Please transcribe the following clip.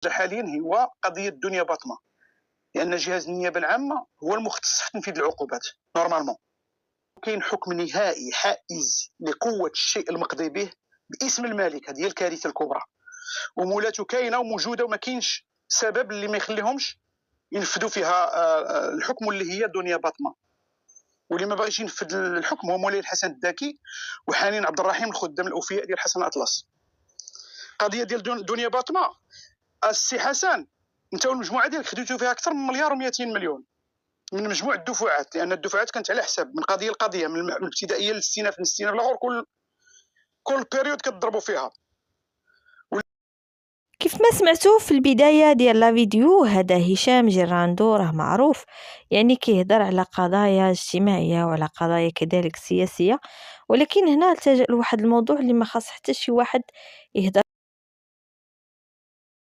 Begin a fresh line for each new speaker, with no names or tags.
حاليا هو قضيه دنيا باطمه، لان جهاز النيابه العامه هو المختص في تنفيذ العقوبات نورمالمون. كاين حكم نهائي حائز لقوه الشيء المقضي به باسم المالك، هذه هي الكارثه الكبرى. ومولاته كاينه وموجوده وما كاينش سبب اللي ما يخليهمش ينفذوا فيها الحكم اللي هي دنيا باطمه. واللي ما باغيش ينفذ الحكم هو مولاي الحسن الداكي وحنين عبد الرحيم الخدام الاوفياء ديال حسن اطلس. قضيه ديال دنيا باطمه السي حسن انت والمجموعه ديالك خديتوا فيها اكثر من مليار و200 مليون من مجموع الدفعات، لان الدفعات كانت على حساب من قضيه لقضيه، من الابتدائيه للاستئناف، من الاستئناف الاخر، كل بيريود كتضربوا فيها.
كيف ما سمعتوا في البداية ديال لا فيديو، هذا هشام جيراندو راه معروف يعني كيهضر على قضايا اجتماعية وعلى قضايا كذلك سياسية، ولكن هنا التجأ لواحد الموضوع اللي ما خاص حتى شي واحد يهضر